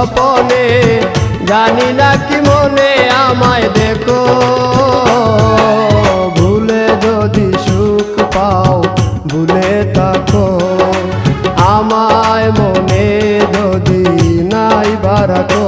স্বপনে, জানি না কি মনে আমায় দেখো। ভুলে যদি সুখ পাও ভুলে থাকো, আমায় মনে যদি নাই বারাকো।